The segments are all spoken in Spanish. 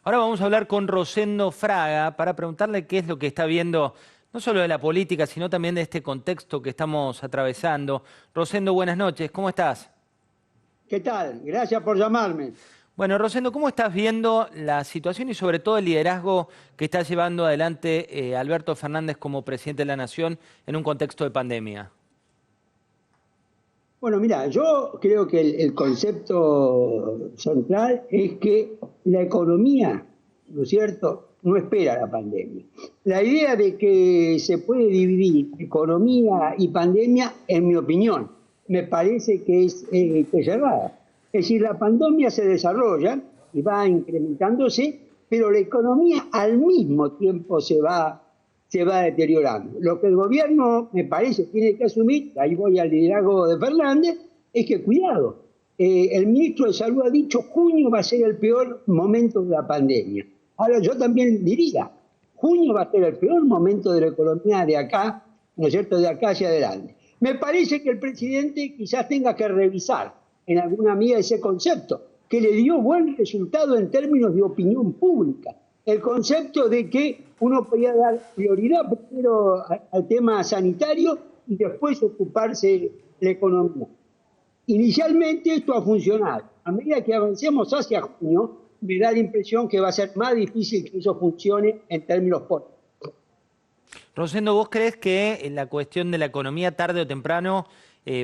Ahora vamos a hablar con Rosendo Fraga para preguntarle qué es lo que está viendo, no solo de la política, sino también de este contexto que estamos atravesando. Rosendo, buenas noches, ¿cómo estás? ¿Qué tal? Gracias por llamarme. Bueno, Rosendo, ¿cómo estás viendo la situación y sobre todo el liderazgo que está llevando adelante Alberto Fernández como presidente de la Nación en un contexto de pandemia? Bueno, mira, yo creo que el concepto central es que la economía, ¿no es cierto?, no espera la pandemia. La idea de que se puede dividir economía y pandemia, en mi opinión, me parece que es errada. Es decir, la pandemia se desarrolla y va incrementándose, pero la economía al mismo tiempo se va deteriorando. Lo que el gobierno, me parece, tiene que asumir, ahí voy al liderazgo de Fernández, es que cuidado, el ministro de Salud ha dicho junio va a ser el peor momento de la pandemia. Ahora yo también diría, junio va a ser el peor momento de la economía de acá, ¿no es cierto?, de acá hacia adelante. Me parece que el presidente quizás tenga que revisar en alguna medida ese concepto, que le dio buen resultado en términos de opinión pública. El concepto de que uno podía dar prioridad primero al tema sanitario y después ocuparse de la economía. Inicialmente esto ha funcionado. A medida que avancemos hacia junio, me da la impresión que va a ser más difícil que eso funcione en términos políticos. Rosendo, ¿vos crees que en la cuestión de la economía tarde o temprano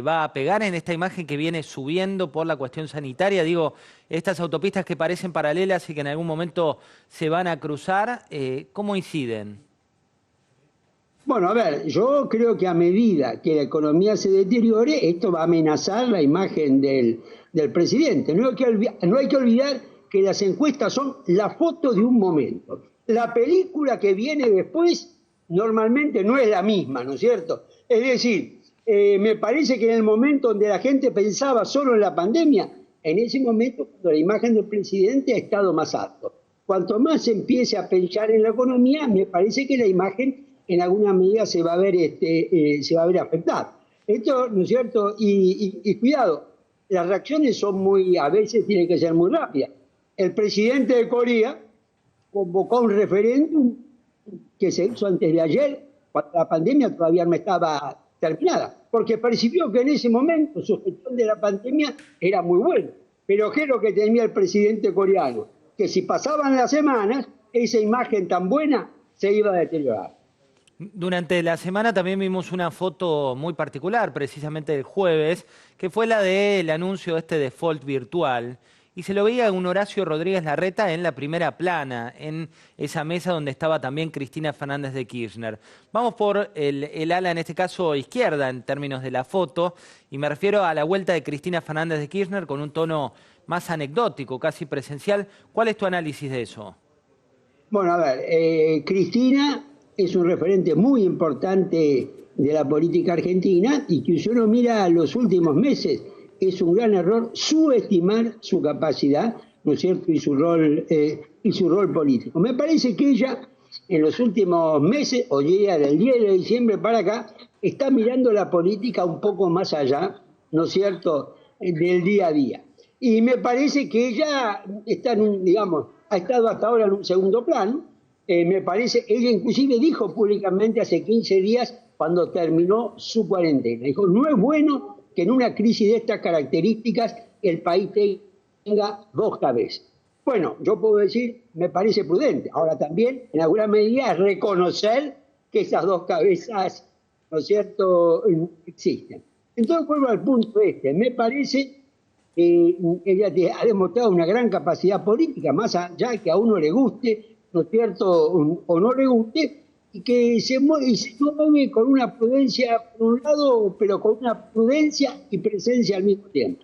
va a pegar en esta imagen que viene subiendo por la cuestión sanitaria? Digo, estas autopistas que parecen paralelas y que en algún momento se van a cruzar, ¿cómo inciden? Bueno, a ver, yo creo que a medida que la economía se deteriore, esto va a amenazar la imagen del presidente. No hay que olvidar que las encuestas son la foto de un momento. La película que viene después normalmente no es la misma, ¿no es cierto? Es decir, me parece que en el momento donde la gente pensaba solo en la pandemia, en ese momento cuando la imagen del presidente ha estado más alto. Cuanto más se empiece a pensar en la economía, me parece que la imagen en alguna medida se va a ver, se va a ver afectada. Esto, ¿no es cierto? Y cuidado, las reacciones son a veces tienen que ser muy rápidas. El presidente de Corea convocó un referéndum que se hizo antes de ayer, cuando la pandemia todavía no estaba terminada, porque percibió que en ese momento su gestión de la pandemia era muy buena. Pero ¿qué es lo que temía el presidente coreano? Que si pasaban las semanas, esa imagen tan buena se iba a deteriorar. Durante la semana también vimos una foto muy particular, precisamente el jueves, que fue la del anuncio de este default virtual. Y se lo veía a un Horacio Rodríguez Larreta en la primera plana, en esa mesa donde estaba también Cristina Fernández de Kirchner. Vamos por el ala, en este caso izquierda, en términos de la foto, y me refiero a la vuelta de Cristina Fernández de Kirchner con un tono más anecdótico, casi presencial. ¿Cuál es tu análisis de eso? Bueno, a ver, Cristina es un referente muy importante de la política argentina y que si uno mira los últimos meses, es un gran error subestimar su capacidad, ¿no es cierto?, y su rol político. Me parece que ella, en los últimos meses, o ya del 10 de diciembre para acá, está mirando la política un poco más allá, ¿no es cierto?, del día a día. Y me parece que ella está digamos, ha estado hasta ahora en un segundo plano. Me parece, ella inclusive dijo públicamente hace 15 días, cuando terminó su cuarentena, dijo, no es bueno que en una crisis de estas características el país tenga dos cabezas. Bueno, yo puedo decir, me parece prudente. Ahora también, en alguna medida, reconocer que esas dos cabezas, ¿no es cierto?, existen. Entonces, vuelvo al punto este. Me parece ella ha demostrado una gran capacidad política, más allá de que a uno le guste, ¿no es cierto?, o no le guste, y que se mueve con una prudencia por un lado, pero con una prudencia y presencia al mismo tiempo.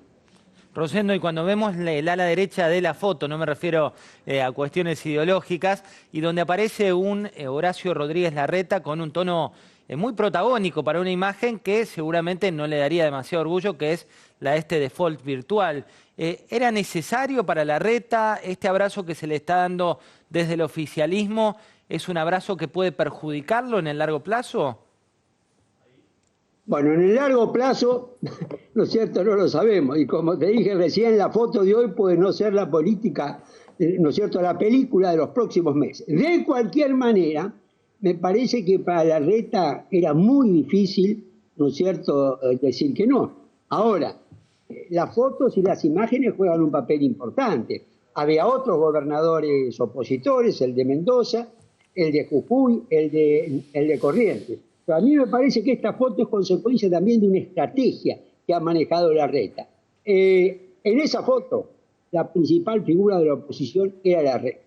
Rosendo, y cuando vemos el ala derecha de la foto, no me refiero a cuestiones ideológicas, y donde aparece un Horacio Rodríguez Larreta con un tono muy protagónico para una imagen que seguramente no le daría demasiado orgullo, que es la de este default virtual. ¿Era necesario para Larreta este abrazo que se le está dando desde el oficialismo? ¿Es un abrazo que puede perjudicarlo en el largo plazo? Bueno, en el largo plazo, ¿no es cierto?, no lo sabemos. Y como te dije recién, la foto de hoy puede no ser la política ¿no es cierto?, la película de los próximos meses. De cualquier manera, me parece que para Larreta era muy difícil, ¿no es cierto?, decir que no. Ahora, las fotos y las imágenes juegan un papel importante. Había otros gobernadores opositores, el de Mendoza, el de Jujuy, el de Corrientes. Pero a mí me parece que esta foto es consecuencia también de una estrategia que ha manejado Larreta. En esa foto, la principal figura de la oposición era Larreta.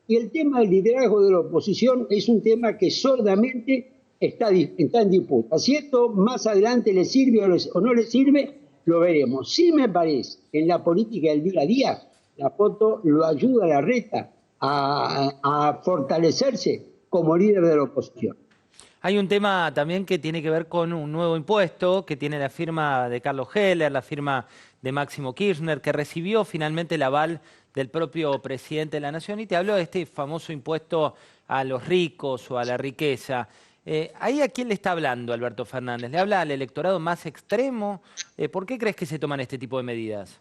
Y el tema del liderazgo de la oposición es un tema que sordamente está en disputa. Si esto más adelante le sirve o no le sirve, lo veremos. Sí me parece que en la política del día a día, la foto lo ayuda a Larreta a fortalecerse como líder de la oposición. Hay un tema también que tiene que ver con un nuevo impuesto que tiene la firma de Carlos Heller, la firma de Máximo Kirchner, que recibió finalmente el aval del propio presidente de la Nación. Y te hablo de este famoso impuesto a los ricos o a la riqueza. ¿Ahí a quién le está hablando Alberto Fernández? ¿Le habla al electorado más extremo? ¿Por qué crees que se toman este tipo de medidas?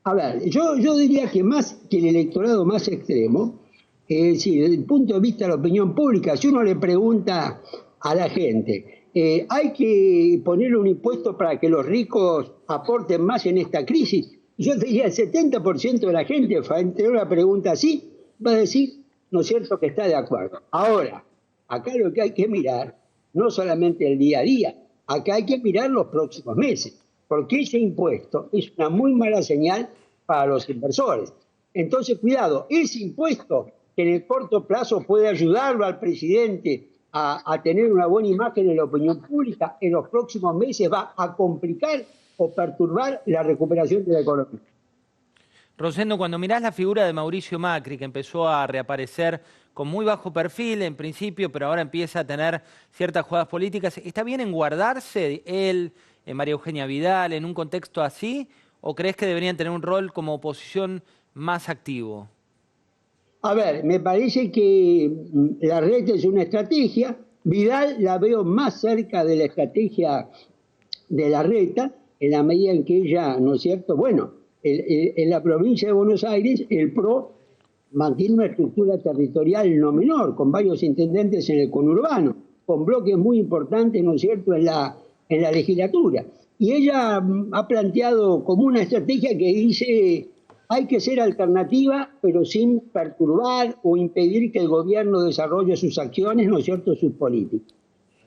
A ver, yo diría que más que el electorado más extremo, sí, desde el punto de vista de la opinión pública, si uno le pregunta a la gente, ¿hay que poner un impuesto para que los ricos aporten más en esta crisis? Yo te diría, el 70% de la gente, frente a una pregunta así, va a decir, ¿no es cierto?, que está de acuerdo. Ahora, acá lo que hay que mirar, no solamente el día a día, acá hay que mirar los próximos meses, porque ese impuesto es una muy mala señal para los inversores. Entonces, cuidado, ese impuesto que en el corto plazo puede ayudarlo al presidente a tener una buena imagen en la opinión pública, en los próximos meses va a complicar o perturbar la recuperación de la economía. Rosendo, cuando mirás la figura de Mauricio Macri, que empezó a reaparecer con muy bajo perfil en principio, pero ahora empieza a tener ciertas jugadas políticas, ¿está bien en guardarse él, María Eugenia Vidal, en un contexto así? ¿O crees que deberían tener un rol como oposición más activo? A ver, me parece que Larreta es una estrategia. Vidal la veo más cerca de la estrategia de Larreta, en la medida en que ella, ¿no es cierto? Bueno, en la provincia de Buenos Aires, el PRO mantiene una estructura territorial no menor, con varios intendentes en el conurbano, con bloques muy importantes, ¿no es cierto?, en la legislatura. Y ella ha planteado como una estrategia que dice, hay que ser alternativa, pero sin perturbar o impedir que el gobierno desarrolle sus acciones, ¿no es cierto?, sus políticas.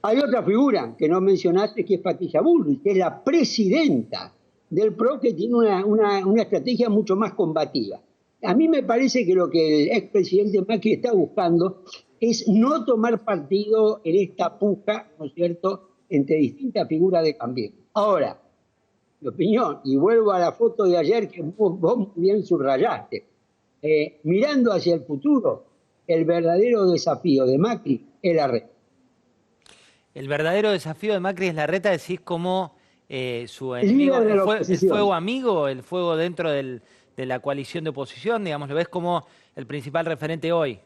Hay otra figura que no mencionaste, que es Patricia Bullrich, que es la presidenta del PRO, que tiene una estrategia mucho más combativa. A mí me parece que lo que el expresidente Macri está buscando es no tomar partido en esta puja, ¿no es cierto?, entre distintas figuras de Cambiemos. Ahora, mi opinión, y vuelvo a la foto de ayer que vos bien subrayaste, mirando hacia el futuro, el verdadero desafío de Macri es la red. El verdadero desafío de Macri es Larreta, decís como su enemigo, el fuego amigo, el fuego dentro de la coalición de oposición, digamos, ¿lo ves como el principal referente hoy?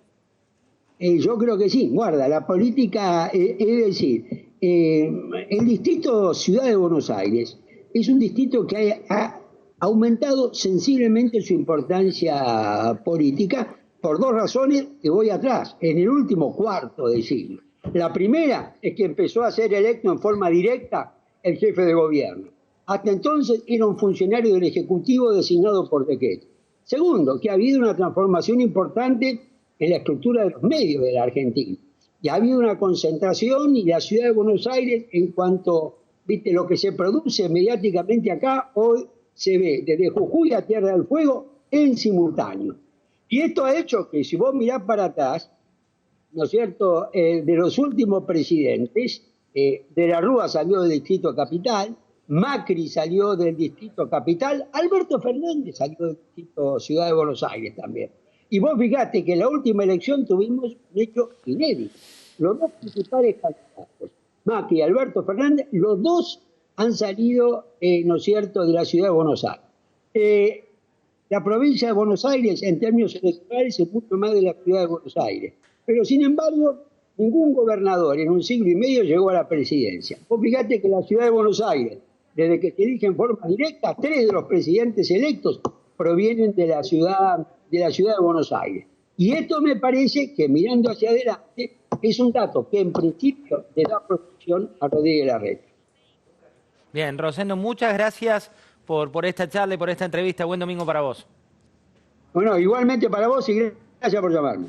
Yo creo que sí, guarda, la política, es decir, el distrito Ciudad de Buenos Aires es un distrito que ha aumentado sensiblemente su importancia política por dos razones que voy atrás, en el último cuarto de siglo. La primera es que empezó a ser electo en forma directa el jefe de gobierno. Hasta entonces era un funcionario del Ejecutivo designado por decreto. Segundo, que ha habido una transformación importante en la estructura de los medios de la Argentina. Y ha habido una concentración y la ciudad de Buenos Aires, en cuanto, viste, lo que se produce mediáticamente acá, hoy se ve desde Jujuy a Tierra del Fuego en simultáneo. Y esto ha hecho que, si vos mirás para atrás, ¿no es cierto?, de los últimos presidentes, de la Rúa salió del Distrito Capital, Macri salió del Distrito Capital, Alberto Fernández salió del Distrito Ciudad de Buenos Aires también. Y vos fijate que en la última elección tuvimos un hecho inédito. Los dos principales candidatos, Macri y Alberto Fernández, los dos han salido, ¿no es cierto?, de la Ciudad de Buenos Aires. La provincia de Buenos Aires, en términos electorales, es mucho más de la Ciudad de Buenos Aires. Pero, sin embargo, ningún gobernador en un siglo y medio llegó a la presidencia. Vos fíjate que la Ciudad de Buenos Aires, desde que se elige en forma directa, 3 de los presidentes electos provienen de la ciudad de Buenos Aires. Y esto me parece que, mirando hacia adelante, es un dato que en principio le da protección a Rodríguez Larreta. Bien, Rosendo, muchas gracias por esta charla y por esta entrevista. Buen domingo para vos. Bueno, igualmente para vos y gracias por llamarme.